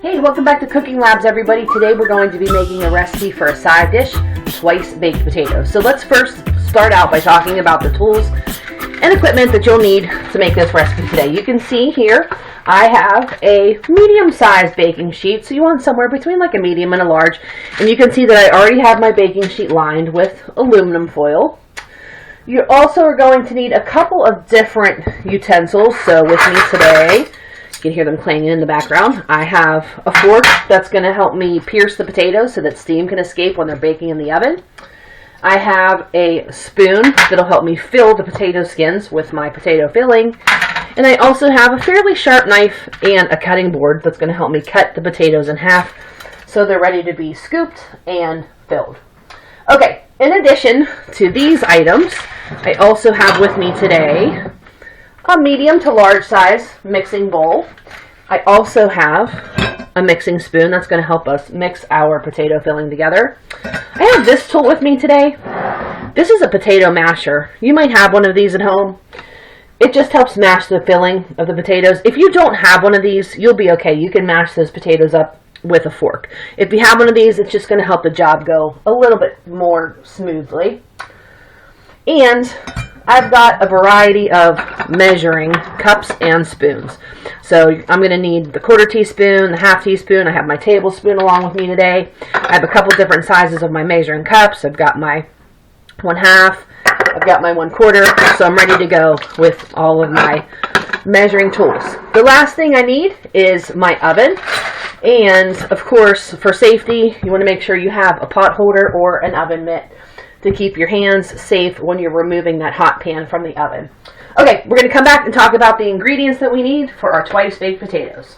Hey, welcome back to Cooking Labs, everybody. Today we're going to be making a recipe for a side dish, twice baked potatoes. So let's first start out by talking about the tools and equipment that you'll need to make this recipe today. You can see here I have a medium-sized baking sheet, so you want somewhere between like a medium and a large. And you can see that I already have my baking sheet lined with aluminum foil. You also are going to need a couple of different utensils. So with me today, you can hear them clanging in the background. I have a fork that's going to help me pierce the potatoes so that steam can escape when they're baking in the oven. I have a spoon that'll help me fill the potato skins with my potato filling. And I also have a fairly sharp knife and a cutting board that's going to help me cut the potatoes in half so they're ready to be scooped and filled. Okay, in addition to these items, I also have with me today a medium to large size mixing bowl. I also have a mixing spoon that's going to help us mix our potato filling together. I have this tool with me today. This is a potato masher. You might have one of these at home. It just helps mash the filling of the potatoes. If you don't have one of these, you'll be okay. You can mash those potatoes up with a fork. If you have one of these, it's just going to help the job go a little bit more smoothly. And I've got a variety of measuring cups and spoons. So I'm going to need the 1/4 teaspoon, the 1/2 teaspoon. I have my tablespoon along with me today. I have a couple different sizes of my measuring cups. I've got my 1/2. I've got my 1/4. So I'm ready to go with all of my measuring tools. The last thing I need is my oven. And of course, for safety, you want to make sure you have a pot holder or an oven mitt to keep your hands safe when you're removing that hot pan from the oven. Okay, we're going to come back and talk about the ingredients that we need for our twice baked potatoes.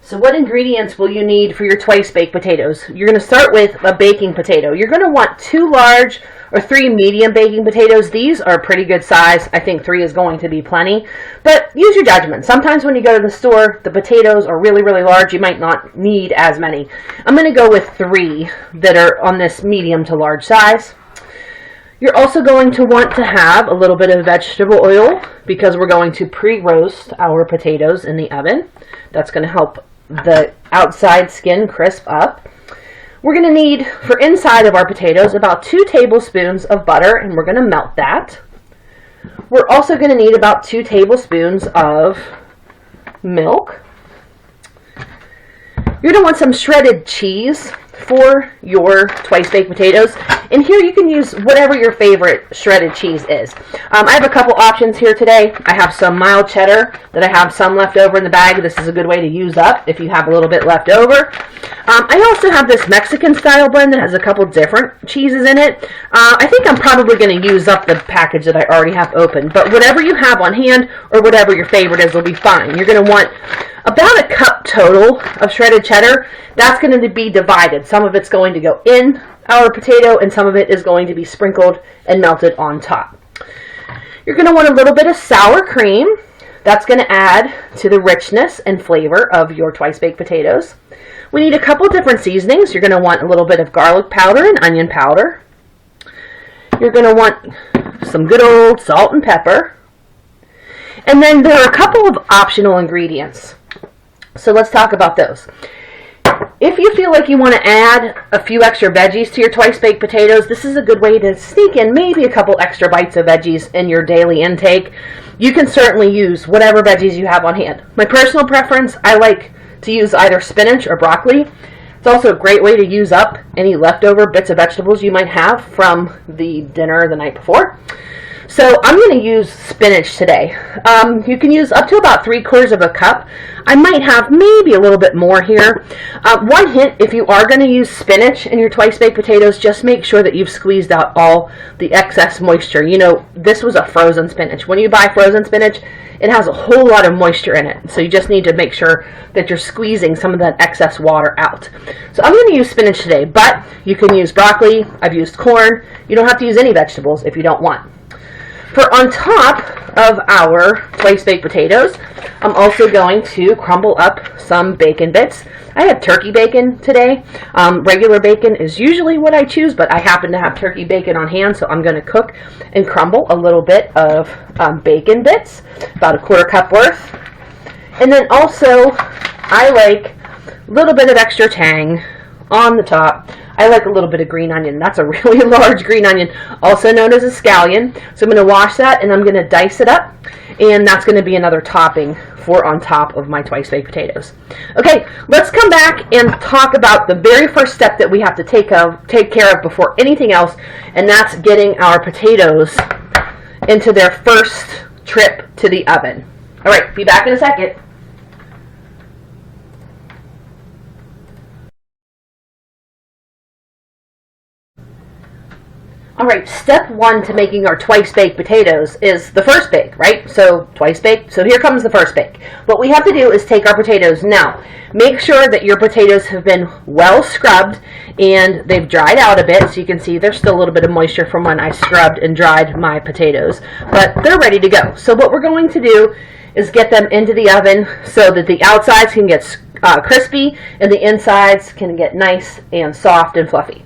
So what ingredients will you need for your twice baked potatoes? You're going to start with a baking potato. You're going to want 2 large or 3 medium baking potatoes. These are pretty good size. I think 3 is going to be plenty, but use your judgment. Sometimes when you go to the store, the potatoes are really, really large. You might not need as many. I'm going to go with 3 that are on this medium to large size. You're also going to want to have a little bit of vegetable oil because we're going to pre-roast our potatoes in the oven. That's going to help the outside skin crisp up. We're going to need, for inside of our potatoes, about 2 tablespoons of butter, and we're going to melt that. We're also going to need about 2 tablespoons of milk. You're going to want some shredded cheese for your twice baked potatoes. And here you can use whatever your favorite shredded cheese is. I have a couple options here today. I have some mild cheddar that I have some left over in the bag. This is a good way to use up if you have a little bit left over. I also have this Mexican style blend that has a couple different cheeses in it. I think I'm probably going to use up the package that I already have open. But whatever you have on hand or whatever your favorite is will be fine. You're going to want about a cup total of shredded cheddar. That's going to be divided. Some of it's going to go in our potato and some of it is going to be sprinkled and melted on top. You're going to want a little bit of sour cream. That's going to add to the richness and flavor of your twice baked potatoes. We need a couple different seasonings. You're going to want a little bit of garlic powder and onion powder. You're going to want some good old salt and pepper. And then there are a couple of optional ingredients. So let's talk about those. If you feel like you want to add a few extra veggies to your twice baked potatoes, this is a good way to sneak in maybe a couple extra bites of veggies in your daily intake. You can certainly use whatever veggies you have on hand. My personal preference, I like to use either spinach or broccoli. It's also a great way to use up any leftover bits of vegetables you might have from the dinner the night before. So I'm going to use spinach today. You can use up to about 3/4 cup. I might have maybe a little bit more here. One hint, if you are going to use spinach in your twice baked potatoes, just make sure that you've squeezed out all the excess moisture. You know, this was a frozen spinach. When you buy frozen spinach, it has a whole lot of moisture in it. So you just need to make sure that you're squeezing some of that excess water out. So I'm going to use spinach today, but you can use broccoli. I've used corn. You don't have to use any vegetables if you don't want. For on top of our twice baked potatoes, I'm also going to crumble up some bacon bits. I had turkey bacon today. Regular bacon is usually what I choose, but I happen to have turkey bacon on hand, so I'm going to cook and crumble a little bit of bacon bits, about a 1/4 cup worth. And then also, I like a little bit of extra tang on the top. I like a little bit of green onion. That's a really large green onion, also known as a scallion. So I'm going to wash that and I'm going to dice it up, and that's going to be another topping for on top of my twice baked potatoes. Okay, let's come back and talk about the very first step that we have to take care of before anything else, and that's getting our potatoes into their first trip to the oven. All right, be back in a second. Alright, step one to making our twice baked potatoes is the first bake, right? So twice baked, so here comes the first bake. What we have to do is take our potatoes now. Make sure that your potatoes have been well scrubbed and they've dried out a bit, so you can see there's still a little bit of moisture from when I scrubbed and dried my potatoes, but they're ready to go. So what we're going to do is get them into the oven so that the outsides can get crispy and the insides can get nice and soft and fluffy.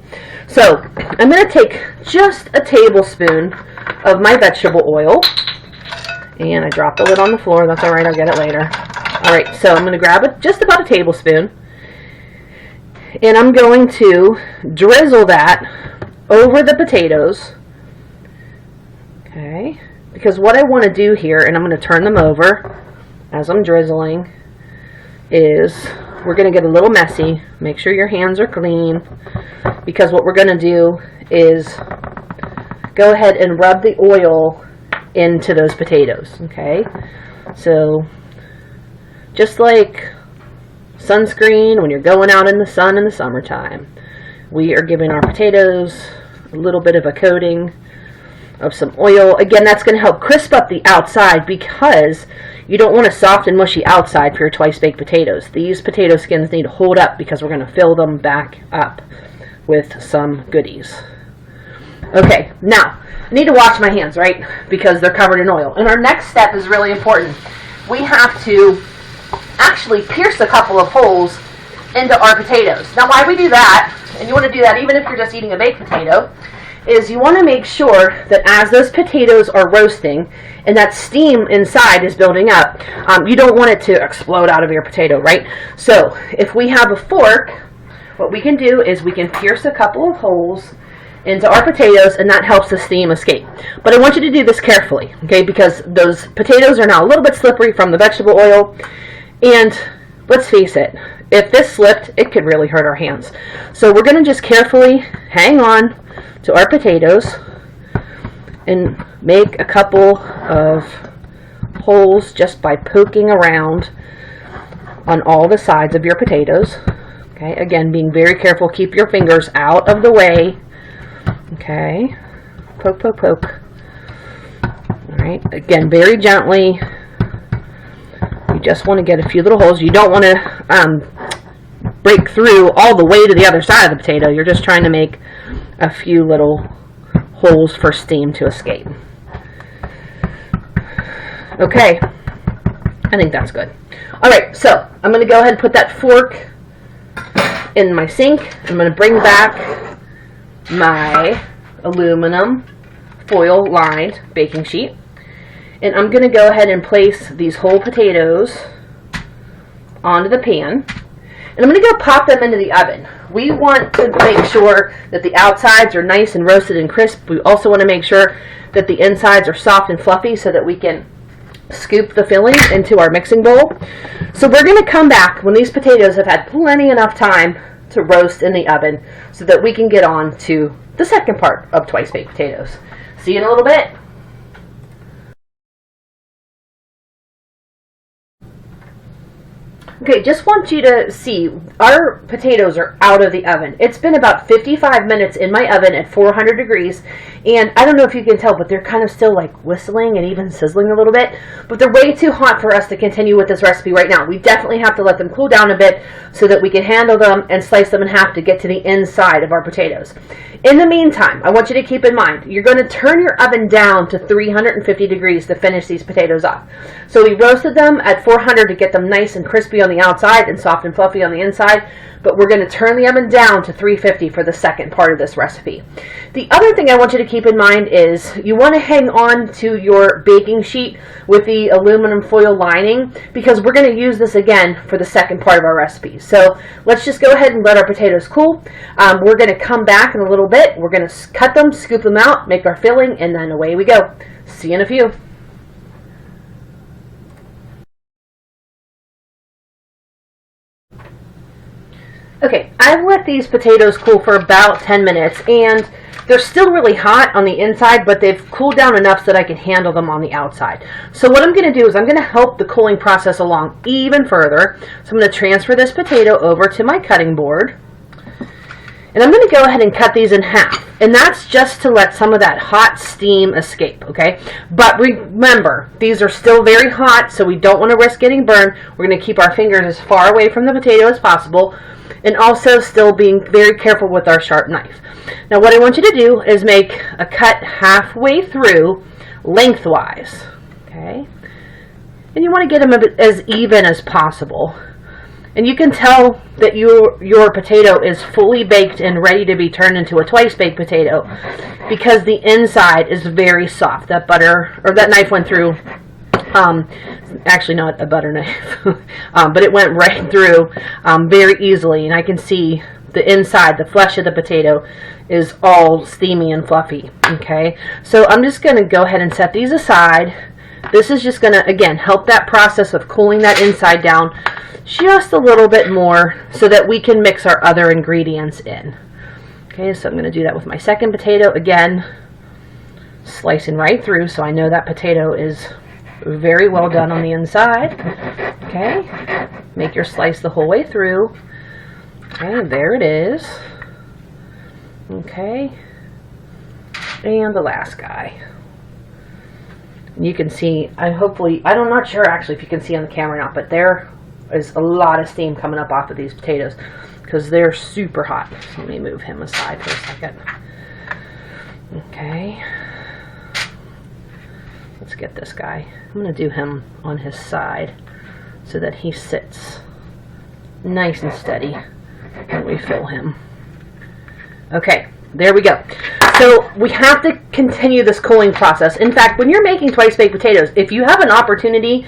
So I'm going to take just a tablespoon of my vegetable oil, and I dropped the lid on the floor. That's alright, I'll get it later. Alright, so I'm going to grab just about a tablespoon, and I'm going to drizzle that over the potatoes. Okay, because what I want to do here, and I'm going to turn them over as I'm drizzling, is we're going to get a little messy. Make sure your hands are clean, because what we're going to do is go ahead and rub the oil into those potatoes. Okay, so just like sunscreen when you're going out in the sun in the summertime, we are giving our potatoes a little bit of a coating of some oil. Again, that's going to help crisp up the outside, because you don't want a soft and mushy outside for your twice baked potatoes. These potato skins need to hold up because we're going to fill them back up with some goodies. Okay, now I need to wash my hands, right? Because they're covered in oil. And our next step is really important. We have to actually pierce a couple of holes into our potatoes. Now, why we do that, and you want to do that even if you're just eating a baked potato, is you want to make sure that as those potatoes are roasting and that steam inside is building up, you don't want it to explode out of your potato, right? So if we have a fork, what we can do is we can pierce a couple of holes into our potatoes, and that helps the steam escape. But I want you to do this carefully, okay, because those potatoes are now a little bit slippery from the vegetable oil, and let's face it, if this slipped, it could really hurt our hands. So we're going to just carefully hang on to our potatoes and make a couple of holes just by poking around on all the sides of your potatoes. Okay, again, being very careful, keep your fingers out of the way. Okay, poke, poke, poke. Alright, again, very gently. You just want to get a few little holes. You don't want to break through all the way to the other side of the potato. You're just trying to make a few little holes for steam to escape. Okay, I think that's good. Alright, so I'm going to go ahead and put that fork in my sink. I'm going to bring back my aluminum foil lined baking sheet, and I'm going to go ahead and place these whole potatoes onto the pan, and I'm going to go pop them into the oven. We want to make sure that the outsides are nice and roasted and crisp. We also want to make sure that the insides are soft and fluffy so that we can scoop the filling into our mixing bowl. So we're going to come back when these potatoes have had plenty enough time to roast in the oven so that we can get on to the second part of twice baked potatoes. See you in a little bit. Okay, just want you to see, our potatoes are out of the oven. It's been about 55 minutes in my oven at 400 degrees, and I don't know if you can tell, but they're kind of still like whistling and even sizzling a little bit, but they're way too hot for us to continue with this recipe right now. We definitely have to let them cool down a bit so that we can handle them and slice them in half to get to the inside of our potatoes. In the meantime, I want you to keep in mind, you're going to turn your oven down to 350 degrees to finish these potatoes off. So we roasted them at 400 to get them nice and crispy on the outside and soft and fluffy on the inside, but we're going to turn the oven down to 350 for the second part of this recipe. The other thing I want you to keep in mind is you want to hang on to your baking sheet with the aluminum foil lining, because we're going to use this again for the second part of our recipe. So let's just go ahead and let our potatoes cool. We're going to come back in a little bit. We're going to cut them, scoop them out, make our filling, and then away we go. See you in a few. Okay, I've let these potatoes cool for about 10 minutes, and they're still really hot on the inside, but they've cooled down enough so that I can handle them on the outside. So what I'm going to do is I'm going to help the cooling process along even further. So I'm going to transfer this potato over to my cutting board, and I'm going to go ahead and cut these in half. And that's just to let some of that hot steam escape, okay? But remember, these are still very hot, so we don't want to risk getting burned. We're going to keep our fingers as far away from the potato as possible, and also still being very careful with our sharp knife. Now what I want you to do is make a cut halfway through lengthwise, okay? And you want to get them as even as possible. And you can tell that your potato is fully baked and ready to be turned into a twice-baked potato because the inside is very soft. That butter, or that knife went through, actually not a butter knife, but it went right through very easily. And I can see the inside, the flesh of the potato is all steamy and fluffy, okay? So I'm just going to go ahead and set these aside. This is just going to, again, help that process of cooling that inside down just a little bit more so that we can mix our other ingredients in. Okay, so I'm going to do that with my second potato. Again, slicing right through so I know that potato is very well done on the inside. Okay, make your slice the whole way through. Okay, there it is. Okay, and the last guy. You can see, I'm not sure actually if you can see on the camera or not, but there is a lot of steam coming up off of these potatoes because they're super hot. So let me move him aside for a second. Okay, let's get this guy. I'm going to do him on his side so that he sits nice and steady when we fill him. Okay, there we go. So we have to continue this cooling process. In fact, when you're making twice-baked potatoes, if you have an opportunity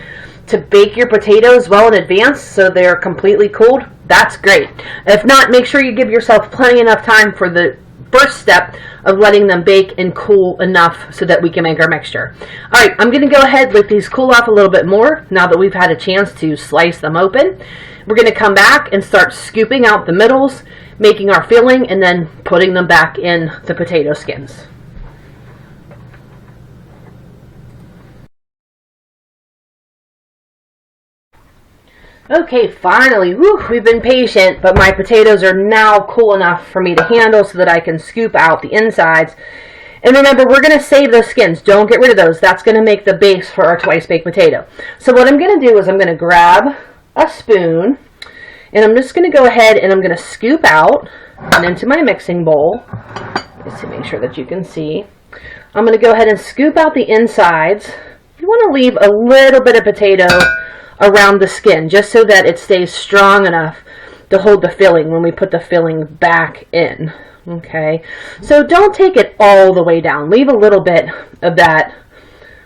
to bake your potatoes well in advance so they're completely cooled, that's great. If not, make sure you give yourself plenty enough time for the first step of letting them bake and cool enough so that we can make our mixture. Alright, I'm going to go ahead and let these cool off a little bit more now that we've had a chance to slice them open. We're going to come back and start scooping out the middles, making our filling, and then putting them back in the potato skins. Okay, finally, we've been patient, but my potatoes are now cool enough for me to handle so that I can scoop out the insides. And remember, we're going to save those skins. Don't get rid of those. That's going to make the base for our twice-baked potato. So what I'm going to do is I'm going to grab a spoon, and I'm just going to go ahead and I'm going to scoop out and into my mixing bowl. Just to make sure that you can see. I'm going to go ahead and scoop out the insides. You want to leave a little bit of potato around the skin just so that it stays strong enough to hold the filling when we put the filling back in. Okay, so don't take it all the way down. Leave a little bit of that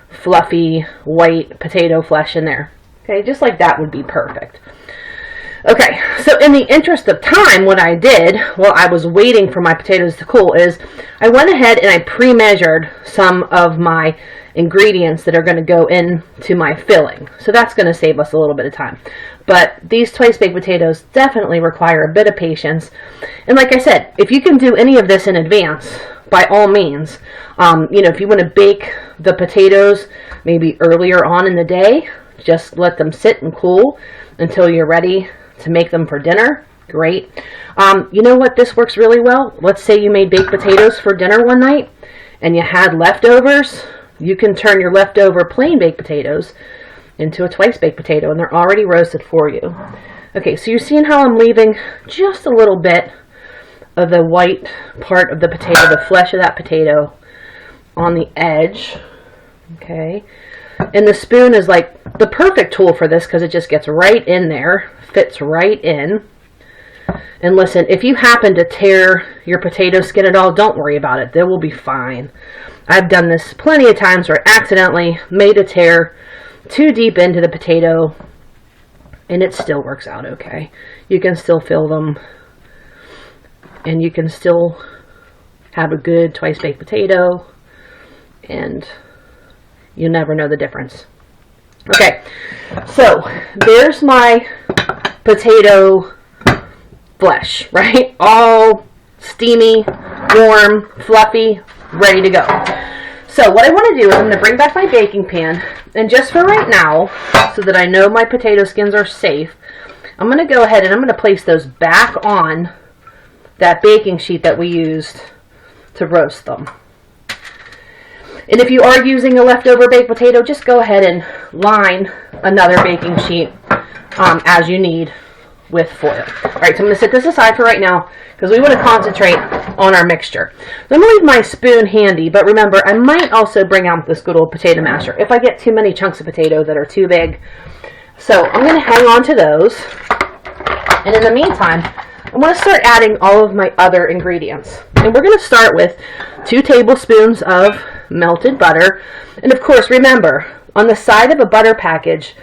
fluffy white potato flesh in there. Okay, just like that would be perfect. Okay, so in the interest of time, what I did while I was waiting for my potatoes to cool is I went ahead and I pre-measured some of my ingredients that are going to go into my filling. So that's going to save us a little bit of time. But these twice-baked potatoes definitely require a bit of patience. And like I said, if you can do any of this in advance, by all means, if you want to bake the potatoes maybe earlier on in the day, just let them sit and cool until you're ready to make them for dinner. Great. You know what? This works really well. Let's say you made baked potatoes for dinner one night and you had leftovers. You can turn your leftover plain baked potatoes into a twice-baked potato, and they're already roasted for you. Okay, so you're seeing how I'm leaving just a little bit of the white part of the potato, the flesh of that potato on the edge. Okay. And the spoon is like the perfect tool for this because it just gets right in there, fits right in. And listen, if you happen to tear your potato skin at all, don't worry about it. They will be fine. I've done this plenty of times where I accidentally made a tear too deep into the potato, and it still works out okay. You can still feel them, and you can still have a good twice-baked potato, and you'll never know the difference. Okay, so there's my potato flesh, right? All steamy, warm, fluffy, ready to go. So what I want to do is I'm going to bring back my baking pan, and just for right now, so that I know my potato skins are safe, I'm going to go ahead and I'm going to place those back on that baking sheet that we used to roast them. And if you are using a leftover baked potato, just go ahead and line another baking sheet as you need with foil. Alright, so I'm going to set this aside for right now because we want to concentrate on our mixture. So I'm going to leave my spoon handy, but remember, I might also bring out this good old potato masher if I get too many chunks of potato that are too big. So I'm going to hang on to those, and in the meantime, I'm going to start adding all of my other ingredients. And we're going to start with 2 tablespoons of melted butter. And of course, remember, on the side of a butter package,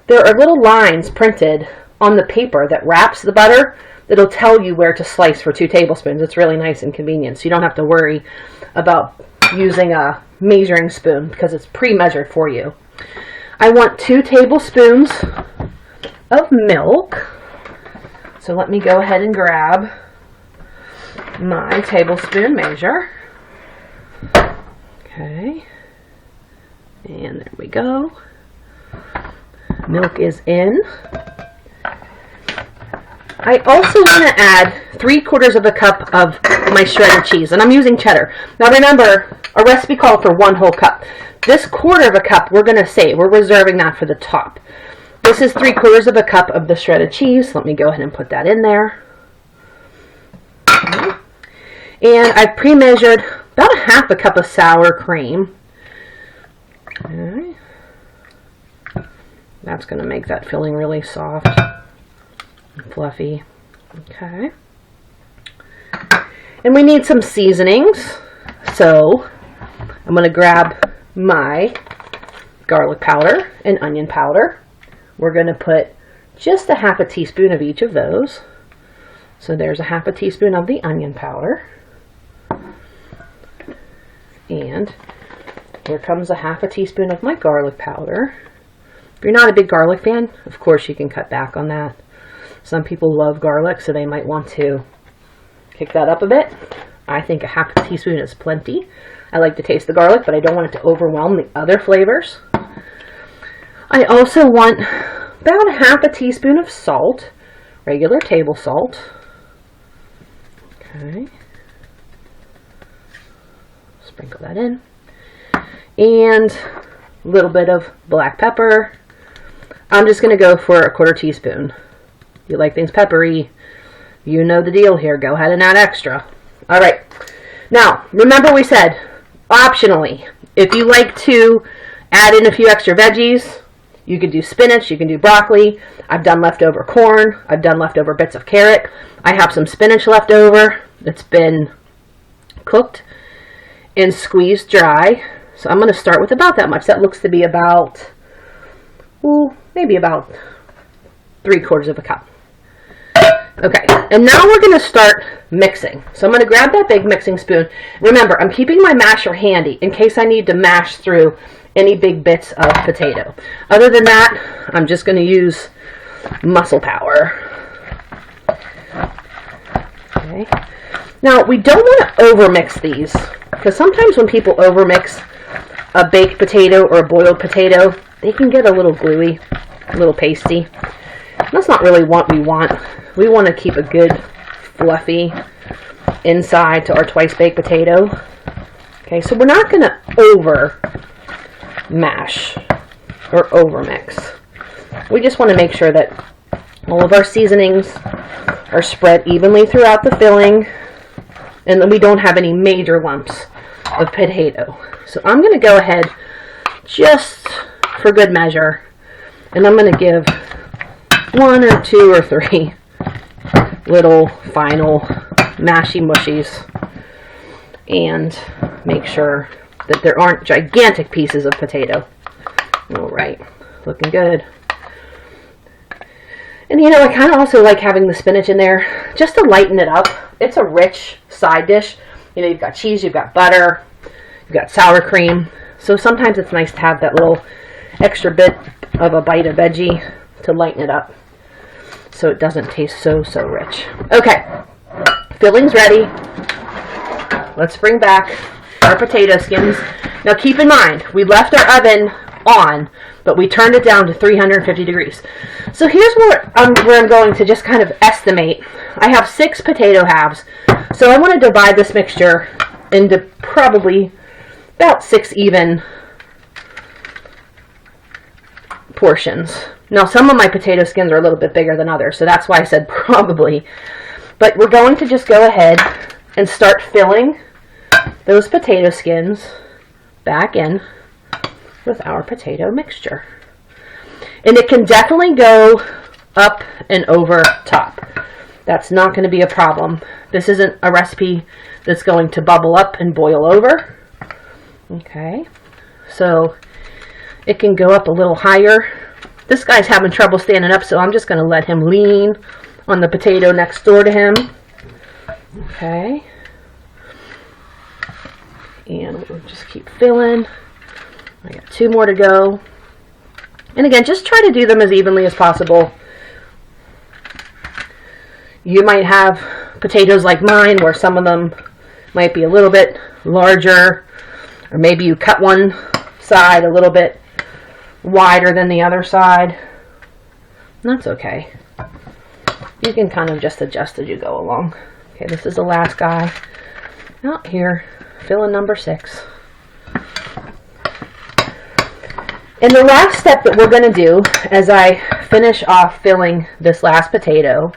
there are little lines printed on the paper that wraps the butter that'll tell you where to slice for 2 tablespoons. It's really nice and convenient, so you don't have to worry about using a measuring spoon because it's pre-measured for you. I want 2 tablespoons of milk. So let me go ahead and grab my tablespoon measure. Okay. And there we go. Milk is in. I also want to add 3/4 of a cup of my shredded cheese, and I'm using cheddar. Now remember, our recipe called for 1 whole cup. This 1/4 of a cup we're going to save. We're reserving that for the top. This is 3/4 of a cup of the shredded cheese. Let me go ahead and put that in there. Okay. And I've pre-measured about 1/2 cup of sour cream. Okay. That's going to make that filling really soft and fluffy. Okay. And we need some seasonings. So I'm going to grab my garlic powder and onion powder. We're going to put just 1/2 teaspoon of each of those. So there's 1/2 teaspoon of the onion powder. And here comes 1/2 teaspoon of my garlic powder. If you're not a big garlic fan, of course you can cut back on that. Some people love garlic, so they might want to kick that up a bit. I think 1/2 teaspoon is plenty. I like to taste the garlic, but I don't want it to overwhelm the other flavors. I also want about 1/2 teaspoon of salt, regular table salt. Okay. Sprinkle that in. And a little bit of black pepper. I'm just going to go for 1/4 teaspoon. If you like things peppery, you know the deal here. Go ahead and add extra. Alright. Now, remember we said, optionally, if you like to add in a few extra veggies, you could do spinach, you can do broccoli. I've done leftover corn. I've done leftover bits of carrot. I have some spinach left over that's been cooked and squeezed dry. So I'm going to start with about that much. That looks to be about, maybe about 3/4 of a cup. Okay, and now we're going to start mixing. So I'm going to grab that big mixing spoon. Remember, I'm keeping my masher handy in case I need to mash through any big bits of potato. Other than that, I'm just going to use muscle power. Okay. Now, we don't want to overmix these, because sometimes when people overmix a baked potato or a boiled potato, they can get a little gluey, a little pasty. That's not really what we want. We want to keep a good, fluffy inside to our twice-baked potato. Okay, so we're not going to over mash or over mix. We just want to make sure that all of our seasonings are spread evenly throughout the filling. and then we don't have any major lumps of potato. So I'm going to go ahead, just for good measure, and I'm going to give 1 or 2 or 3 little final mashy mushies, and make sure that there aren't gigantic pieces of potato. All right, looking good. And you know, I kind of also like having the spinach in there just to lighten it up. It's a rich side dish. You know, you've got cheese, you've got butter, you've got sour cream. So sometimes it's nice to have that little extra bit of a bite of veggie to lighten it up so it doesn't taste so rich. Okay, filling's ready. Let's bring back our potato skins. Now keep in mind, we left our oven on, but we turned it down to 350 degrees. So here's where I'm going to just kind of estimate. I have 6 potato halves, so I want to divide this mixture into probably about 6 even portions. Now some of my potato skins are a little bit bigger than others, so that's why I said probably. But we're going to just go ahead and start filling those potato skins back in with our potato mixture. And it can definitely go up and over top. That's not going to be a problem. This isn't a recipe that's going to bubble up and boil over. Okay, so it can go up a little higher. This guy's having trouble standing up, so I'm just going to let him lean on the potato next door to him. Okay, and we'll just keep filling. I got 2 more to go. And again, just try to do them as evenly as possible. You might have potatoes like mine where some of them might be a little bit larger, or maybe you cut one side a little bit wider than the other side. That's okay. You can kind of just adjust as you go along. Okay, this is the last guy. Out here, fill in number 6. And the last step that we're going to do as I finish off filling this last potato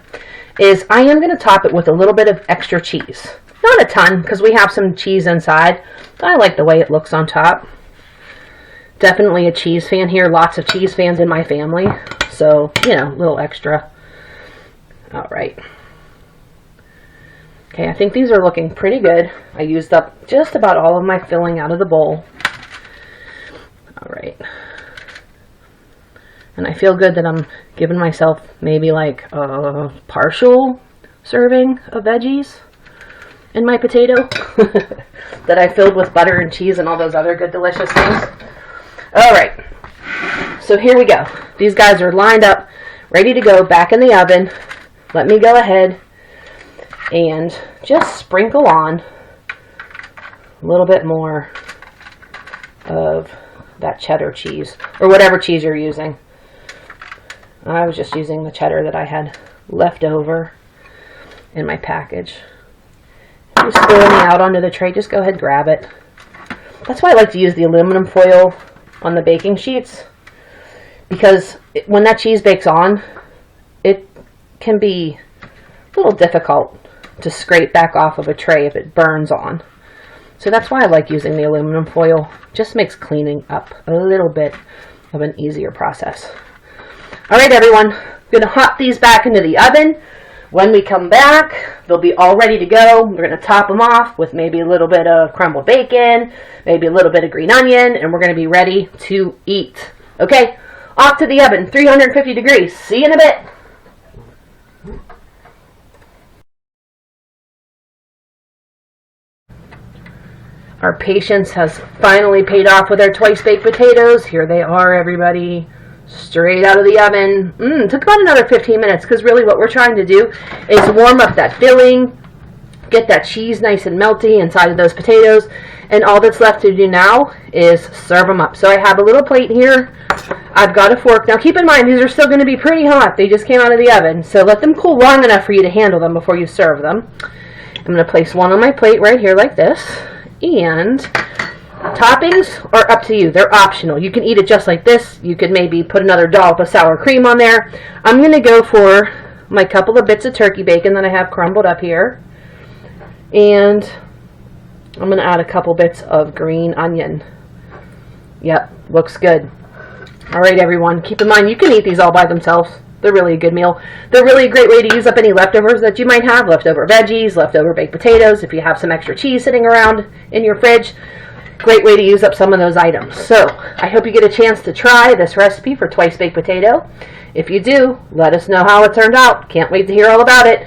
is I am going to top it with a little bit of extra cheese. Not a ton, because we have some cheese inside. I like the way it looks on top. Definitely a cheese fan here. Lots of cheese fans in my family. So, you know, a little extra. All right. Okay, I think these are looking pretty good. I used up just about all of my filling out of the bowl. All right. And I feel good that I'm giving myself maybe like a partial serving of veggies in my potato that I filled with butter and cheese and all those other good delicious things. All right, so here we go. These guys are lined up, ready to go back in the oven. Let me go ahead and just sprinkle on a little bit more of that cheddar cheese, or whatever cheese you're using. I was just using the cheddar that I had left over in my package. If you spill any out onto the tray, just go ahead and grab it. That's why I like to use the aluminum foil on the baking sheets, because when that cheese bakes on, it can be a little difficult to scrape back off of a tray if it burns on. So that's why I like using the aluminum foil. Just makes cleaning up a little bit of an easier process. All right, everyone, I'm going to hop these back into the oven. When we come back, they'll be all ready to go. We're going to top them off with maybe a little bit of crumbled bacon, maybe a little bit of green onion, and we're going to be ready to eat. Okay, off to the oven, 350 degrees. See you in a bit. Our patience has finally paid off with our twice-baked potatoes. Here they are, everybody. Straight out of the oven. Took about another 15 minutes, because really what we're trying to do is warm up that filling, get that cheese nice and melty inside of those potatoes, and all that's left to do now is serve them up. So I have a little plate here. I've got a fork. Now keep in mind, these are still going to be pretty hot. They just came out of the oven, so let them cool long enough for you to handle them before you serve them. I'm going to place one on my plate right here like this, and toppings are up to you. They're optional. You can eat it just like this. You could maybe put another dollop of sour cream on there. I'm going to go for my couple of bits of turkey bacon that I have crumbled up here. And I'm going to add a couple bits of green onion. Yep, looks good. Alright everyone, keep in mind you can eat these all by themselves. They're really a good meal. They're really a great way to use up any leftovers that you might have. Leftover veggies, leftover baked potatoes, if you have some extra cheese sitting around in your fridge. Great way to use up some of those items. So, I hope you get a chance to try this recipe for twice baked potato. If you do, let us know how it turned out. Can't wait to hear all about it.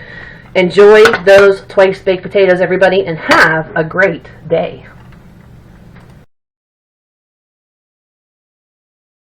Enjoy those twice baked potatoes, everybody, and have a great day.